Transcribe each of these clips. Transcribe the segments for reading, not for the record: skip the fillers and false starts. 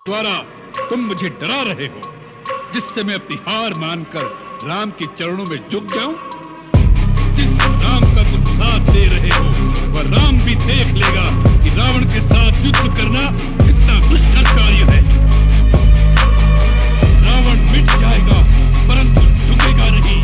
द्वारा तुम मुझे डरा रहे हो, जिससे मैं अपनी हार मानकर राम के चरणों में झुक जाऊं। जिस राम का तुम साथ दे रहे हो, वह राम भी देख लेगा कि रावण के साथ युद्ध करना कितना दुष्कर कार्य है। रावण मिट जाएगा, परंतु झुकेगा नहीं।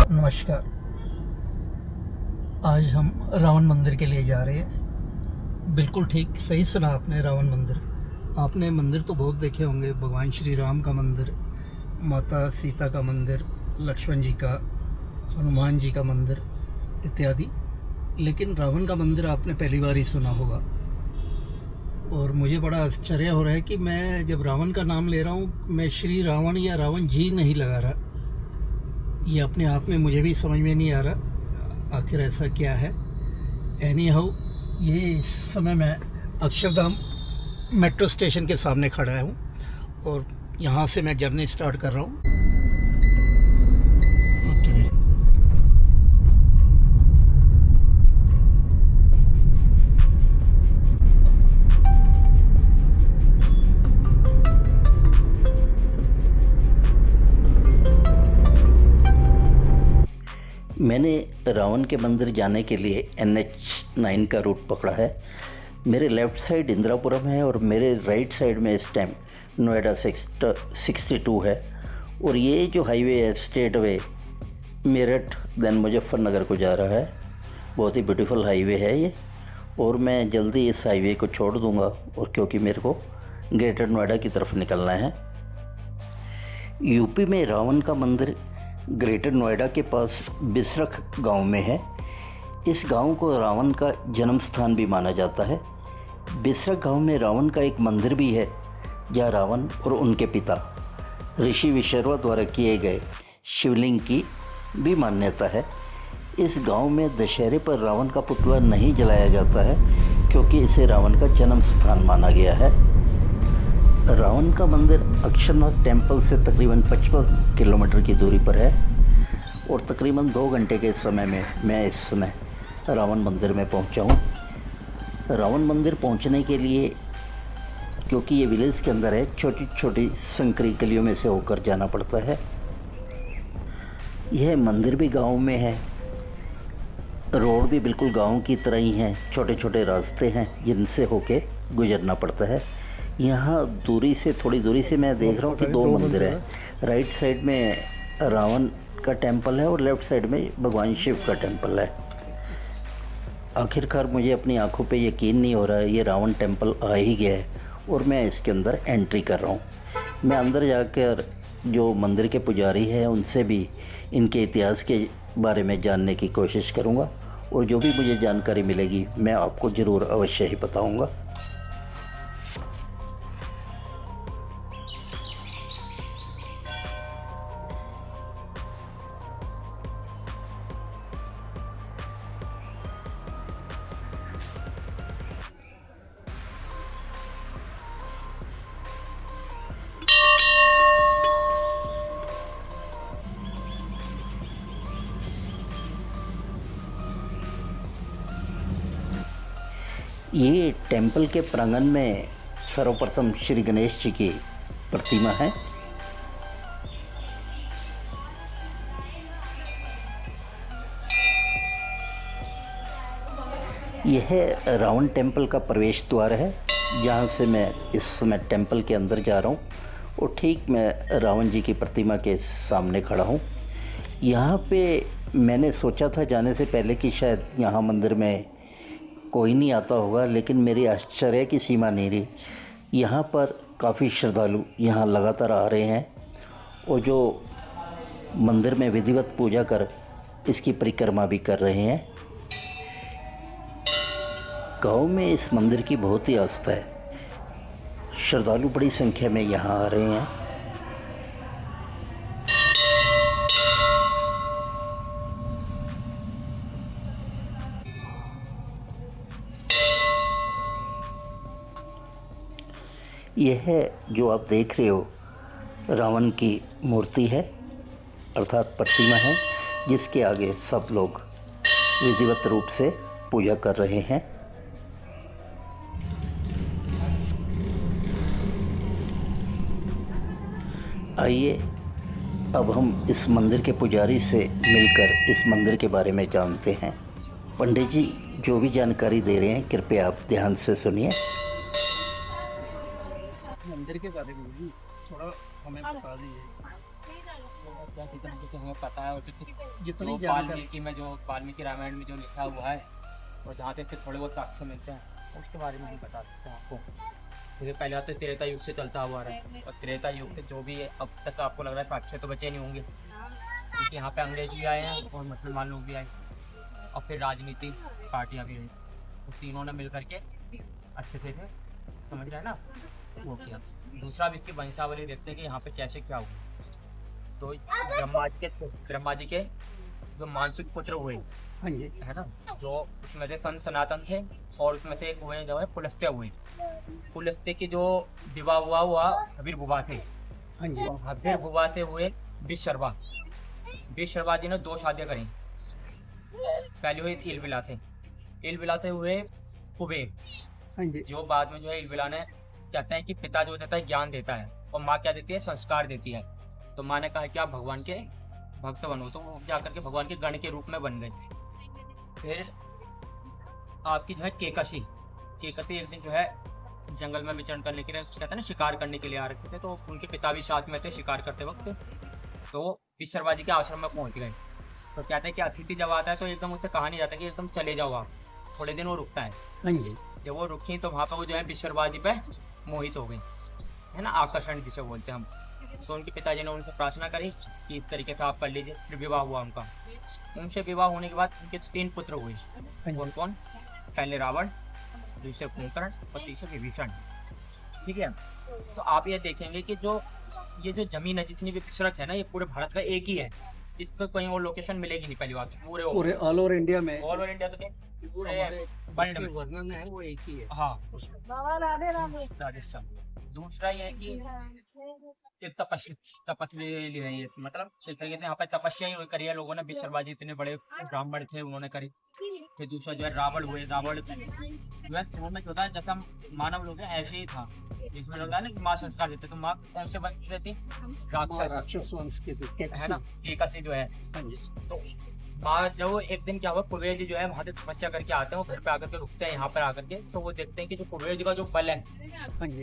नमस्कार। आज हम रावण मंदिर के लिए जा रहे हैं। बिल्कुल ठीक, सही सुना आपने। रावण मंदिर, आपने मंदिर तो बहुत देखे होंगे। भगवान श्री राम का मंदिर, माता सीता का मंदिर, लक्ष्मण जी का, हनुमान जी का मंदिर इत्यादि, लेकिन रावण का मंदिर आपने पहली बार ही सुना होगा। और मुझे बड़ा आश्चर्य हो रहा है कि मैं जब रावण का नाम ले रहा हूँ, मैं श्री रावण या रावण जी नहीं लगा रहा। ये अपने आप में मुझे भी समझ में नहीं आ रहा आखिर ऐसा क्या है। एनी हाउ, ये इस समय मैं अक्षरधाम मेट्रो स्टेशन के सामने खड़ा हूँ और यहाँ से मैं जर्नी स्टार्ट कर रहा हूँ। मैंने रावण के मंदिर जाने के लिए NH9 का रूट पकड़ा है। मेरे लेफ़्ट साइड इंदिरापुरम है और मेरे राइट साइड में इस टाइम नोएडा 62 है। और ये जो हाईवे है, स्टेट वे मेरठ देन मुजफ्फरनगर को जा रहा है। बहुत ही ब्यूटीफुल हाईवे है ये, और मैं जल्दी इस हाईवे को छोड़ दूंगा, और क्योंकि मेरे को ग्रेटर नोएडा की तरफ निकलना है। यूपी में रावण का मंदिर ग्रेटर नोएडा के पास बिसरख गांव में है। इस गांव को रावण का जन्म स्थान भी माना जाता है। बिसरख गांव में रावण का एक मंदिर भी है, जहां रावण और उनके पिता ऋषि विश्रवा द्वारा किए गए शिवलिंग की भी मान्यता है। इस गांव में दशहरे पर रावण का पुतला नहीं जलाया जाता है, क्योंकि इसे रावण का जन्म स्थान माना गया है। रावण का मंदिर अक्षरनाथ टेम्पल से तकरीबन 55 किलोमीटर की दूरी पर है, और तकरीबन 2 घंटे के समय में मैं इस समय रावण मंदिर में पहुंचा हूं। रावण मंदिर पहुंचने के लिए, क्योंकि ये विलेज के अंदर है, छोटी छोटी संकरी गलियों में से होकर जाना पड़ता है। यह मंदिर भी गांव में है, रोड भी बिल्कुल गांव की तरह ही हैं। छोटे छोटे रास्ते हैं जिनसे होके गुजरना पड़ता है। यहाँ दूरी से, थोड़ी दूरी से मैं देख रहा हूँ कि 2 मंदिर हैं। राइट साइड में रावण का टेंपल है और लेफ़्ट साइड में भगवान शिव का टेंपल है। आखिरकार मुझे अपनी आंखों पे यकीन नहीं हो रहा है, ये रावण टेंपल आ ही गया है और मैं इसके अंदर एंट्री कर रहा हूँ। मैं अंदर जाकर जो मंदिर के पुजारी हैं उनसे भी इनके इतिहास के बारे में जानने की कोशिश करूँगा, और जो भी मुझे जानकारी मिलेगी मैं आपको ज़रूर अवश्य ही बताऊँगा। ये टेंपल के प्रांगण में सर्वप्रथम श्री गणेश जी की प्रतिमा है। यह रावण टेंपल का प्रवेश द्वार है, जहाँ से मैं इस समय टेंपल के अंदर जा रहा हूँ, और ठीक मैं रावण जी की प्रतिमा के सामने खड़ा हूँ। यहाँ पे मैंने सोचा था जाने से पहले कि शायद यहाँ मंदिर में कोई नहीं आता होगा, लेकिन मेरी आश्चर्य की सीमा नहीं रही। यहाँ पर काफ़ी श्रद्धालु यहाँ लगातार आ रहे हैं और जो मंदिर में विधिवत पूजा कर इसकी परिक्रमा भी कर रहे हैं। गांव में इस मंदिर की बहुत ही आस्था है। श्रद्धालु बड़ी संख्या में यहाँ आ रहे हैं। यह है जो आप देख रहे हो, रावण की मूर्ति है अर्थात प्रतिमा है, जिसके आगे सब लोग विधिवत रूप से पूजा कर रहे हैं। आइए अब हम इस मंदिर के पुजारी से मिलकर इस मंदिर के बारे में जानते हैं। पंडित जी जो भी जानकारी दे रहे हैं कृपया आप ध्यान से सुनिए। मंदिर के बारे में भी थोड़ा हमें बता दीजिए। क्या चीज़ें मुझे हमें पता है और जितनी जो जानकारी वाल्मीकि में जो वाल्मीकि रामायण में जो लिखा हुआ है और जहाँ तक थोड़े बहुत साक्ष्य मिलते हैं उसके बारे में हम बता सकते हैं आपको। क्योंकि पहले तो त्रेता युग से चलता हुआ रहा है और त्रेता युग से जो भी अब तक आपको लग रहा है साक्ष्य तो बचे नहीं होंगे, क्योंकि यहाँ पे अंग्रेज भी आए हैं और मुसलमान लोग भी आए और फिर राजनीति पार्टियाँ भी हुई, तो तीनों ने मिल करके अच्छे से समझ रहे हैं ना वो किया। दूसरा भी इसकी वंशावली देखते हैं कि यहाँ पे कैसे क्या हुआ। तो ब्रह्मा जी के जो मानसिक पुत्र हुए हाँ जी है ना, जो उसमें से संत सनातन थे और उसमें से एक हुए जो है पुलस्त्य हुए। पुलस्त्य की जो विवाह हुआ हबीर बुबा से, हाँ जी हबीर बुबा से हुए विशर्वा। विशर्वा जी ने 2 शादियां करी। पहली हुई इलबिला से, इलबिला से हुए कुबेर, हाँ जी जो बाद में जो है इलबिला ने कहते हैं कि पिता जो देता है ज्ञान देता है और माँ क्या देती है, संस्कार देती है। तो माँ ने कहा कि आप भगवान के भक्त बनो, तो वो जाकर के भगवान के गण के रूप में बन गए। फिर आपकी जो है केकसी एक दिन जो है जंगल में विचरण करने के लिए, कहते हैं ना शिकार करने के लिए आ रखे थे, तो उनके पिता भी साथ में थे शिकार करते वक्त। तो विशर्वा जी के आश्रम में पहुंच गए। तो कहते हैं कि अतिथि जब आता है तो एकदम उससे कहा नहीं जाता कि एकदम चले जाओ आप, थोड़े दिन वो रुकता है। हाँ जी जब वो रुकी तो वहाँ पर वो जो है विशर्वा जी पे मोहित हो गई, है ना, आकर्षण जिसे बोलते हैं हम। तो उनके पिताजी ने उनसे प्रार्थना करी कि इस तरीके से आप कर लीजिए। फिर विवाह हुआ उनका। उनसे विवाह होने के बाद उनके 3 पुत्र हुए। और कौन? पहले रावण, दूसरे कुंभकर्ण और तीसरे विभीषण। ठीक है, तो आप ये देखेंगे कि जो ये जो जमीन है जितनी भी सड़क है ना, ये पूरे भारत का एक ही है। इसको कहीं और लोकेशन मिलेगी नहीं। पहली बात पूरे ऑल ओवर इंडिया में, ऑल ओवर इंडिया तो क्या पूरे वर्ल्ड में वर्णन है वो एक ही है। हाँ, राजस्थान। दूसरा ये है कि तपस्या ले रही है, मतलब एक तरीके से यहाँ पर तपस्या ही करी है लोगों ने। विशर्वा जी इतने बड़े ब्राह्मण थे, उन्होंने करी। फिर दूसरा जो है रावण हुए। रावण जो है शुरू में होता है जैसा हम मानव लोग हैं ऐसे ही था, जिसमें होता है ना कि माँ संस्कार देते, तो माँ कौन से वंश से थी? राक्षस वंश के है ना, केकसी जो है। तो माँ जब एक दिन क्या हुआ, कुबेर जी जो है वहाँ से तपस्या करके आते हैं, वो घर पे आकर के रुकते हैं यहाँ पर आकर के। तो वो देखते हैं कि जो कुबेर जी का जो बल है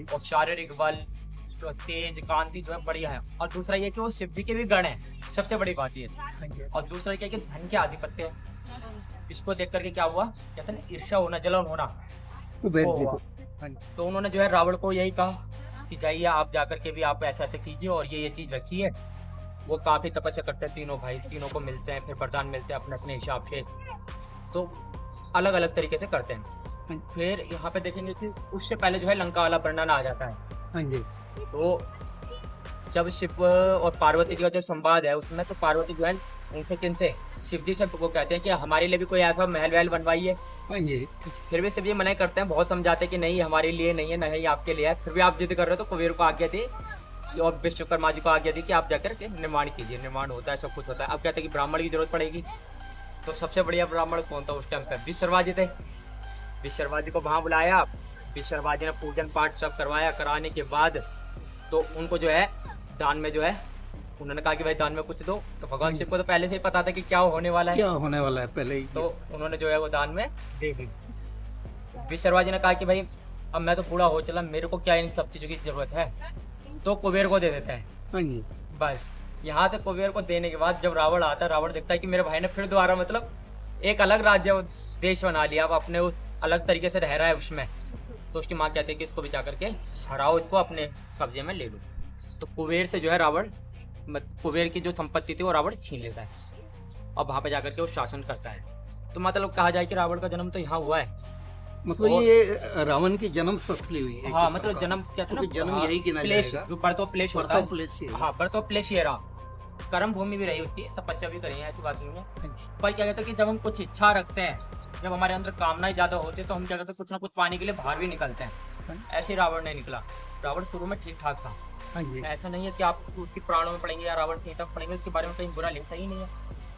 और शारीरिक बल, तो तेज कांति जो है बढ़िया है। और दूसरा ये कि वो शिव जी के भी गण है, सबसे बड़ी बात ये। और दूसरा क्या कि धन के आधिपत्य है। इसको देख करके क्या हुआ, कहते हैं ईर्ष्या होना, जलन होना। तो उन्होंने जो है रावण को यही कहा कि जाइए आप जाकर के भी आप ऐसा ऐसे कीजिए और ये चीज रखी है। वो काफी तपस्या करते हैं तीनों भाई, तीनों को मिलते हैं, फिर वरदान मिलते हैं अपने अपने हिसाब से। तो अलग अलग तरीके से करते हैं। फिर यहाँ पे देखेंगे कि उससे पहले जो है लंका वाला वर्णन आ जाता है। हाँ जी। तो जब शिव और पार्वती का जो संवाद है उसमें, तो पार्वती जो है उनसे किनसे, शिव जी से वो कहते हैं कि हमारे लिए भी कोई ऐसा महल वहल बनवाइए। हाँ जी। फिर भी शिव जी मना करते हैं, बहुत समझाते हैं कि नहीं हमारे लिए नहीं है, नहीं आपके लिए है। फिर भी आप जिद कर रहे हो, तो कुबेर को आज्ञा दी और विश्वकर्मा जी को आज्ञा दी कि आप जाकर के निर्माण कीजिए। निर्माण होता है, सब कुछ होता है। अब कहते हैं कि ब्राह्मण की जरूरत पड़ेगी। तो सबसे बढ़िया ब्राह्मण कौन था उस टाइम पे? विशर्वा जी थे। विशर्वा जी को वहाँ बुलाया, विशर्वा जी ने पूजन पाठ सब करवाया। कराने के बाद तो उनको जो है दान में जो है उन्होंने कहा कि भाई दान में कुछ दो। तो भगवान शिव को तो पहले से ही पता था कि क्या होने वाला है, क्या होने वाला है पहले ही। तो उन्होंने जो है वो दान में दे दी। विशर्वा जी ने कहा कि भाई अब मैं तो बूढ़ा हो चला, मेरे को क्या इन सब चीज़ों की जरूरत है, तो कुबेर को दे देता है। हाँ जी। बस यहाँ से कुबेर को देने के बाद जब रावण आता है, रावण देखता है कि मेरे भाई ने फिर दोबारा मतलब एक अलग राज्य देश बना लिया, अब अपने उस अलग तरीके से रह रहा है उसमें। तो उसकी माँ कहती है कि इसको बचा करके हराओ, इसको अपने कब्जे में ले लो। तो कुबेर से जो है रावण, कुबेर की जो संपत्ति थी वो रावण छीन लेता है और वहां पे जाकर के वो शासन करता है। तो मतलब कहा जाए कि रावण का जन्म तो यहाँ हुआ है। मतलब ये रावण की जन्म स्थली हुई है। हाँ, मतलब जन्म क्या था ना, जन्म यही गिना प्लेस, जाएगा। जो बर्थ ऑफ प्लेस होता है। प्लेस ही है। हाँ, बर्थ ऑफ प्लेस ये रहा। कर्म भूमि भी रही उसकी, तपस्या भी करी है, ऐसी बात नहीं है। पर क्या कहते हैं कि जब हम कुछ इच्छा रखते हैं, जब हमारे अंदर कामनाएं ज्यादा होती है, तो हम क्या कहते हैं कुछ ना कुछ पाने के लिए बाहर भी निकलते हैं। ऐसे रावण नहीं निकला। रावण शुरू में ठीक ठाक था। हाँ जी। ऐसा नहीं है कि आप उसकी प्राणों में पढ़ेंगे या रावण ठीक ठाक पढ़ेंगे उसके बारे में कहीं बुरा लिखता ही नहीं है,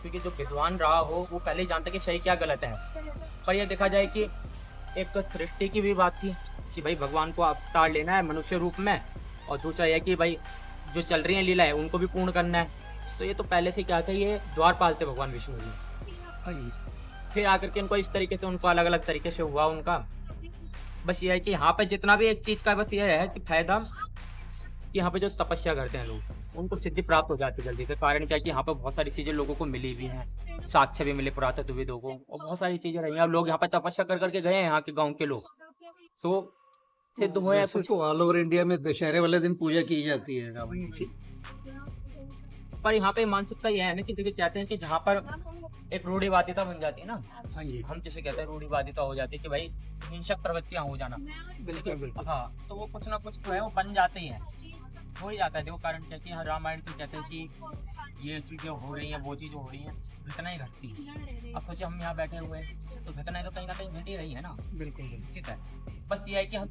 क्योंकि जो विद्वान रहा हो वो पहले ही जानता है कि सही क्या गलत है। पर यह देखा जाए कि एक सृष्टि की भी बात थी कि भाई भगवान को अवतार लेना है मनुष्य रूप में, और दूसरा यह कि भाई जो चल रही है लीला है उनको भी पूर्ण करना है। तो ये तो पहले से क्या था, ये द्वारपाल थे भगवान विष्णु जी। फिर आकर के उनको इस तरीके से उनको अलग अलग तरीके से हुआ उनका। बस ये है कि यहाँ पे जितना भी एक चीज का बस ये है कि फायदा कि यहाँ पे जो तपस्या करते हैं लोग उनको सिद्धि प्राप्त हो जाती है जल्दी से। कारण क्या है कि यहाँ पे बहुत सारी चीजें लोगों को मिली भी हैं, साक्ष्य भी मिले पुरातत्वविदों को, और बहुत सारी चीजें रही हैं। अब लोग यहाँ पे तपस्या कर करके गए हैं, यहाँ के गाँव के लोग तो सिद्ध हुए हैं। तो ऑल ओवर इंडिया में दशहरे वाले दिन पूजा की जाती है रावण की। पर यहाँ पे मानसिकता यह है ना कि देखिए कहते हैं कि जहाँ पर एक रूढ़िवादिता बन जाती है ना, हाँ जी। हम जैसे कहते हैं रूढ़िवादिता हो जाती है कि भाई हिंसक प्रवृत्तियां हो जाना। बिल्कुल बिल्कुल। हाँ, तो वो कुछ ना कुछ जो है वो बन जाते ही हैं, हो ही जाता है। देखो कारण क्या है कि यहाँ रामायण तो कहते हैं कि ये चीजें हो रही हैं, वो चीजें हो रही हैं, घटनाएं घटती है। अब सोचिए हम यहाँ बैठे हुए हैं तो घटनाएं तो कहीं ना कहीं घट ही रही है ना। बिल्कुल निश्चित है। बस ये है कि हम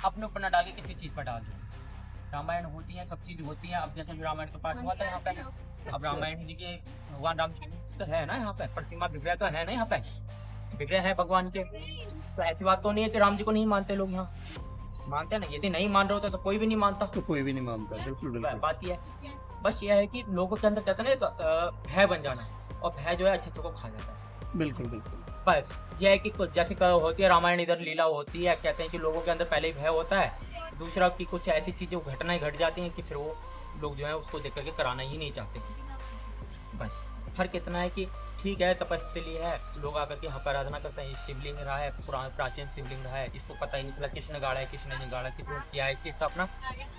अपने ऊपर न डालिए, किसी चीज पर डाल दें। रामायण होती है, सब चीज होती है। अब जैसे रामायण का पाठ हुआ था यहाँ पे, अब रामायण जी के भगवान राम जी तो है ना यहाँ पे, प्रतिमा विग्रह तो है ना यहाँ पे, विग्रह है भगवान के। तो ऐसी बात तो नहीं है कि राम जी को नहीं मानते लोग, यहाँ मानते हैं ना। यदि नहीं मान रहे होते तो कोई भी नहीं मानता, तो कोई भी नहीं मानता। बिल्कुल बिल्कुल। बात ये है। बस ये है कि लोगों के अंदर कहते हैं ना भय बन जाना, और भय जो है अच्छे को खा जाता है। बिल्कुल बिल्कुल। बस ये है कि जैसे होती है रामायण, इधर लीला होती है, कहते हैं कि लोगों के अंदर पहले ही भय होता है। दूसरा कि कुछ ऐसी चीजें घटनाएं घट जाती हैं कि फिर वो लोग जो है उसको देख करके कराना ही नहीं चाहते। बस फर्क इतना है कि ठीक है तपस्थली है, लोग आकर के यहाँ पर आराधना करते हैं। शिवलिंग रहा है, पुराना प्राचीन शिवलिंग रहा है, इसको पता ही नहीं चला किसने गाड़ा है किसने नहीं गाड़ा, किसने किया है, किसका अपना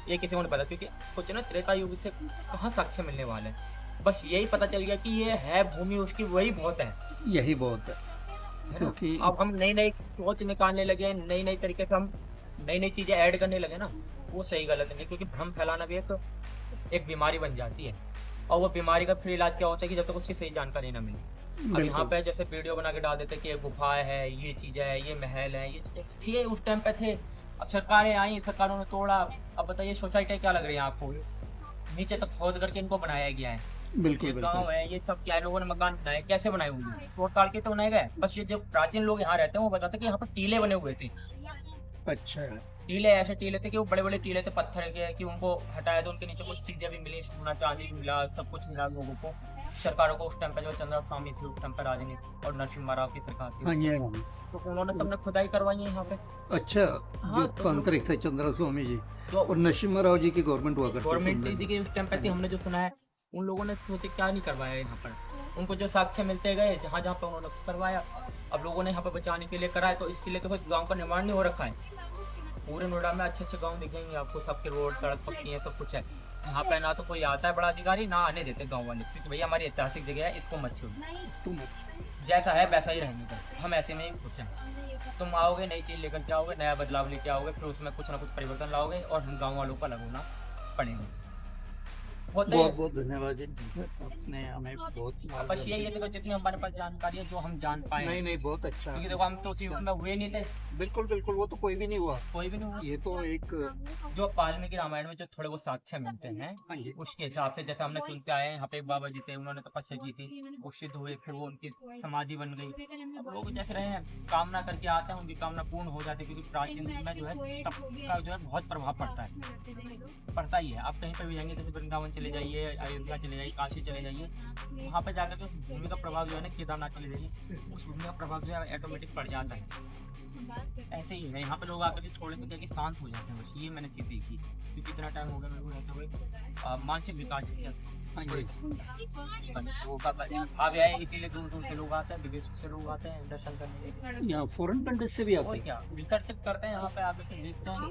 ये किसी को नहीं पता। क्योंकि सोचे ना त्रेता युग से कहाँ साक्ष्य मिलने वाले, बस यही पता चल गया कि ये है भूमि उसकी, वही बहुत है, यही बहुत है। क्योंकि अब हम नई नई सोच निकालने लगे, नई नई तरीके से हम नई नई चीजें ऐड करने लगे ना, वो सही गलत नहीं। क्योंकि भ्रम फैलाना भी एक बीमारी बन जाती है, और वो बीमारी का फिर इलाज क्या होता है कि जब तक उसकी सही जानकारी ना मिले। अब यहाँ पे जैसे वीडियो बना के डाल देते कि ये गुफा है, ये चीजें है, ये महल है, ये चीजें थे उस टाइम पे थे। अब सरकारें आई, सरकारों ने तोड़ा। अब बताइए सोसाइटी क्या लग रही है आपको, नीचे तक खोद करके इनको बनाया गया है। बिल्कुल ये बिल्कुल। गाँव है, ये सब क्या है, लोगों ने मकान बनाए, कैसे बनाए होंगे, तोड़ ताड़ के तो बनाए गए। बस ये जब प्राचीन लोग यहाँ रहते हैं वो बताते हैं कि यहाँ पर टीले बने हुए थे। अच्छा। टीले ऐसे टीले थे कि वो बड़े बड़े टीले थे पत्थर के, कि उनको हटाया तो उनके नीचे कुछ चीजें भी मिली, सोना चांदी मिला, सब कुछ मिला लोगों को। सरकारों को उस टाइम पर जो चंद्र स्वामी थी उस टाइम पर राजनीति और नरसिम्हा राव की सरकार हाँ थी, जी। तो उन्होंने सबने खुदाई करवाई है यहाँ पे। अच्छा, हाँ, जो तो तांत्रिक थे चंद्र स्वामी जी जो और नरसिम्हा राव जी की गवर्नमेंट हुआ करती थी। गवर्नमेंट जी के उस टाइम पे थी, हमने जो सुना है उन लोगों ने सोचे क्या नहीं करवाया यहाँ पर। उनको जो साक्ष्य मिलते गए जहाँ जहाँ पे उन्होंने करवाया। अब लोगों ने यहाँ पे बचाने के लिए कराया, तो इसके लिए तो गाँव का निर्माण नहीं हो रखा है। पूरे नोएडा में अच्छे अच्छे गांव दिखेंगे आपको, सबके रोड सड़क पक्की है, सब कुछ है। यहाँ पे ना तो कोई आता है बड़ा अधिकारी, ना आने देते गांव वाले, क्योंकि भैया हमारी ऐतिहासिक जगह है, इसको मत छूओ, जैसा है वैसा ही रहने दो, हम ऐसे में ही खुश हैं। तुम आओगे नई चीज़ लेकर के आओगे, नया बदलाव लेके आओगे, फिर उसमें कुछ ना कुछ परिवर्तन लाओगे, और हम गाँव वालों का लगना पड़ेगा। बहुत बहुत धन्यवाद जी, आपने हमें बहुत बस यही है, देखो जितनी हमारे पास जानकारी है जो हम जान पाए। नहीं नहीं, बहुत अच्छा। क्योंकि देखो हम तो उस युग में हुए नहीं थे। बिल्कुल बिल्कुल, वो तो कोई भी नहीं हुआ, कोई भी नहीं हुआ। ये तो एक जो वाल्मीकि रामायण में जो थोड़े बहुत साक्ष्य मिलते हैं, हाँ जी, उसके हिसाब से जैसे हमने सुनते आए हैं, यहाँ पे एक बाबा जी थे, उन्होंने तपस्या की थी, वो सिद्ध हुए, फिर वो उनकी समाधि बन गई। अब लोग जैसे रहे हैं कामना करके आते हैं, उनकी कामना पूर्ण हो जाती है। क्योंकि प्राचीन में जो है तप का जो है बहुत प्रभाव पड़ता ही है। आप कहीं पर भी जाएंगे, जैसे वृंदावन चले जाइए, अयोध्या चले जाइए, काशी चले जाइए, वहाँ पे जाकर के उस भूमि का प्रभाव जो है ना, केदारनाथ चले जाइए, उस भूमि का प्रभाव जो है ऑटोमेटिक पड़ जाता है। ऐसे ही है यहाँ पे लोग आकर के थोड़े से क्या कि शांत हो जाते हैं, बस ये मैंने चीज़ देखी। क्योंकि इतना टाइम हो गया मेरे को रहते हुए, मानसिक विकास वो का भाव है, इसीलिए दूर दूर से लोग आते हैं, विदेशों से लोग आते हैं दर्शन करने के लिए। यहाँ फॉरेन कंट्री से भी आते और हैं। क्या रिसर्च करते हैं यहाँ पे आके के देखते हैं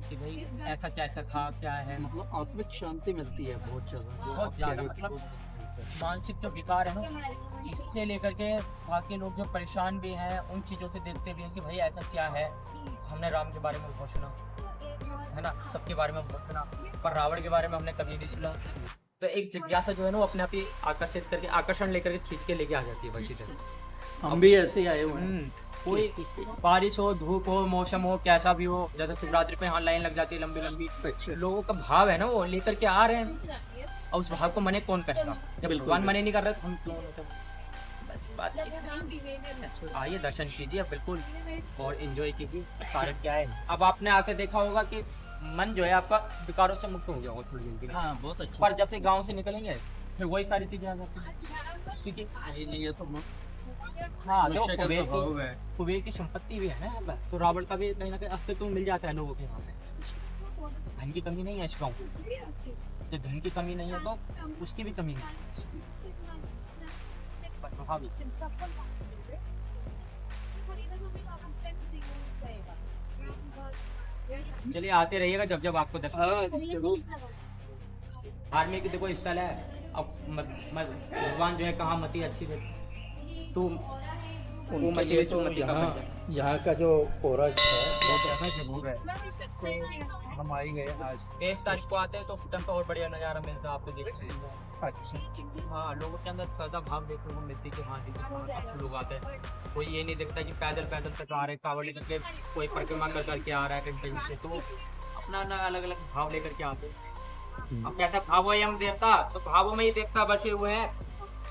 कि भाई ऐसा कैसा था, क्या है। मतलब आत्मिक शांति मिलती है बहुत ज़्यादा। बहुत ज़्यादा, मतलब मानसिक जो विकार है ना, इससे लेकर के बाकी लोग जो परेशान भी हैं उन चीज़ों से देखते भी हैं कि भाई ऐसा क्या है। हमने राम के बारे में बहुत सुना है ना, सबके बारे में बहुत सुना, पर रावण के बारे में हमने कभी नहीं सुना। तो एक जिज्ञासा जो है ना वो अपने आप ही आकर्षित करके, आकर्षण लेकर के खींच के लेके आ जाती है बस इधर। हम भी ऐसे ही आए हुए हैं। कोई बारिश हो, धूप हो, मौसम हो, कैसा भी हो, जैसे शिवरात्रि पे यहाँ लाइन लग जाती है लंबी लंबी। अच्छा। लोगों का भाव है ना वो लेकर के आ रहे हैं, और उस भाव को मने कौन करेगा जब भगवान मने नहीं कर रहे तो हम क्यों मतलब। बस बात आइए दर्शन कीजिए बिल्कुल और एंजॉय कीजिए। कारण क्या है, अब आपने आके देखा होगा कि मन जो है आपका विकारों से मुक्त हो गया होगा थोड़ी देर के लिए। हाँ बहुत अच्छा। पर जब से गांव से निकलेंगे फिर वही सारी चीजें आ जाती हैं। क्योंकि ये तो हाँ जो मनुष्य का स्वभाव है। कुबेर की संपत्ति भी है ना यहाँ पर, तो रावण का भी कहीं ना कहीं अस्तित्व मिल जाता है लोगों के सामने। धन की कमी नहीं है इस गाँव में, जब धन की कमी नहीं है तो उसकी भी कमी नहीं है। चलिए आते रहिएगा जब जब आपको दर्शन। धार्मिक देखो स्थल है, अब भगवान जो है कहाँ मति अच्छी रहती तो वो मति है, तो मति का फल। यहाँ का जो कोरा है बहुत जरूर है। हम आई गए आज 23 तारीख को आते हैं तो उस टाइम पर और बढ़िया नज़ारा मिलता है आपको देखने को। अच्छा। हाँ लोगों के अंदर श्रद्धा भाव देखने को मिलती है कि हाँ देखिए अच्छे लोग आते हैं। कोई ये नहीं देखता कि पैदल पैदल तक आ रहे कावड़ी करके, कोई परिक्रमा कर करके आ रहा है कहीं से, तो अपना ना अलग अलग भाव लेकर के आते हैं। अब कैसा भाव है हम देवता, तो भावों में ही देवता बसे हुए हैं।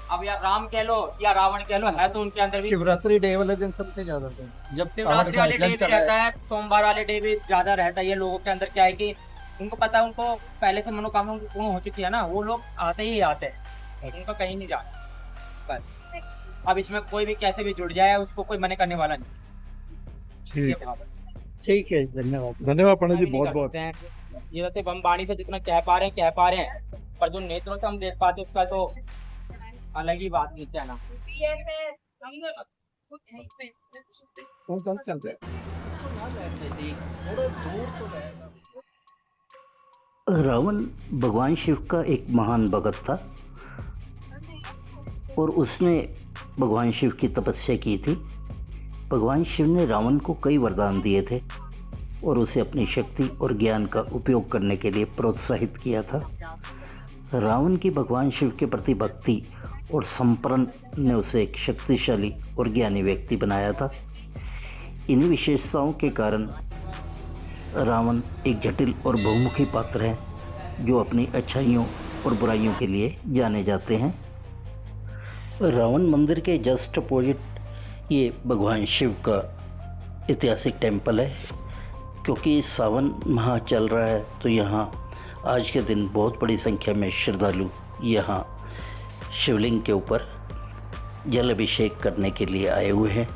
अब या राम कह लो या रावण कह लो, है तो उनके अंदर भी। शिवरात्रि डे वाले दिन सबसे ज्यादा जब शिवरात्रि वाले डे भी रहता है, सोमवार वाले डे भी ज्यादा रहता है। ये लोगों के अंदर क्या है कि उनको पता है, उनको पहले से मनोकामना पूर्ण हो चुकी है ना, वो लोग आते ही आते हैं, उनका कहीं नहीं जाना। बस अब इसमें कोई भी कैसे भी जुड़ जाए उसको कोई मना करने वाला नहीं। ठीक है, धन्यवाद धन्यवाद पंडित जी, बहुत बहुत। ये वैसे हम वाणी से जितना कह पा रहे हैं, पर जो नेत्रों से हम देख पाते उसका तो अलग ही बात नहीं है ना। रावण भगवान शिव का एक महान भगत था और उसने भगवान शिव की तपस्या की थी। भगवान शिव ने रावण को कई वरदान दिए थे और उसे अपनी शक्ति और ज्ञान का उपयोग करने के लिए प्रोत्साहित किया था। रावण की भगवान शिव के प्रति भक्ति और समर्पण ने उसे एक शक्तिशाली और ज्ञानी व्यक्ति बनाया था। इन्हीं विशेषताओं के कारण रावण एक जटिल और बहुमुखी पात्र है जो अपनी अच्छाइयों और बुराइयों के लिए जाने जाते हैं। रावण मंदिर के जस्ट अपोजिट ये भगवान शिव का ऐतिहासिक टेम्पल है। क्योंकि सावन माह चल रहा है तो यहाँ आज के दिन बहुत बड़ी संख्या में श्रद्धालु यहाँ शिवलिंग के ऊपर जल अभिषेक करने के लिए आए हुए हैं।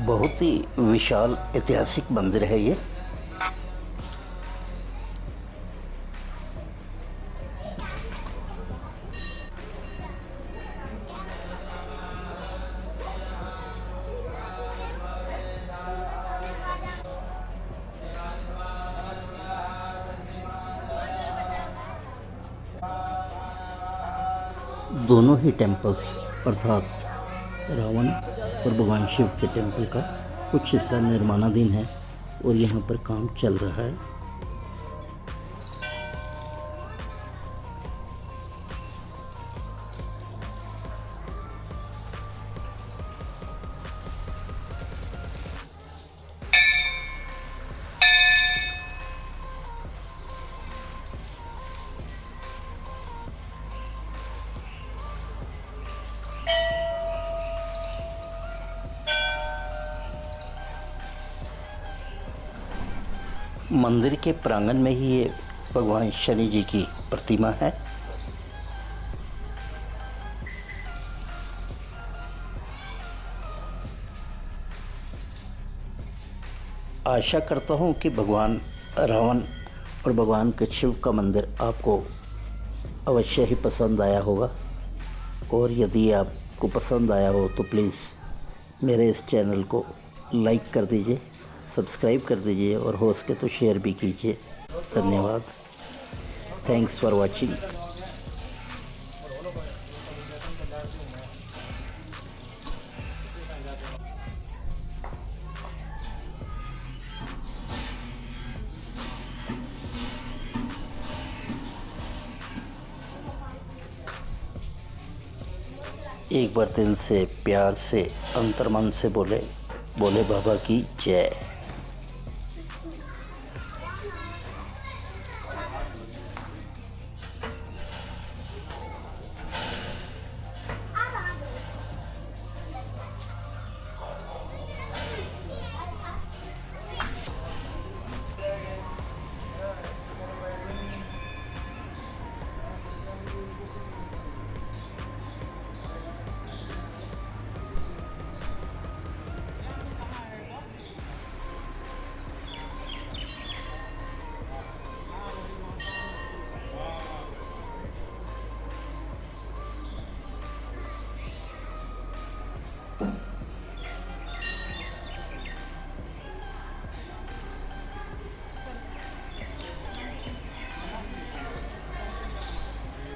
बहुत ही विशाल ऐतिहासिक मंदिर है ये। दोनों ही टेम्पल्स अर्थात रावण और भगवान शिव के टेम्पल का कुछ हिस्सा निर्माणाधीन है और यहाँ पर काम चल रहा है। मंदिर के प्रांगण में ही ये भगवान शनि जी की प्रतिमा है। आशा करता हूँ कि भगवान रावण और भगवान शिव का मंदिर आपको अवश्य ही पसंद आया होगा, और यदि आपको पसंद आया हो तो प्लीज़ मेरे इस चैनल को लाइक कर दीजिए, सब्सक्राइब कर दीजिए और हो सके तो शेयर भी कीजिए। धन्यवाद। Thanks for watching. एक बार दिल से, प्यार से, अंतर्मन से बोले बोले बाबा की जय।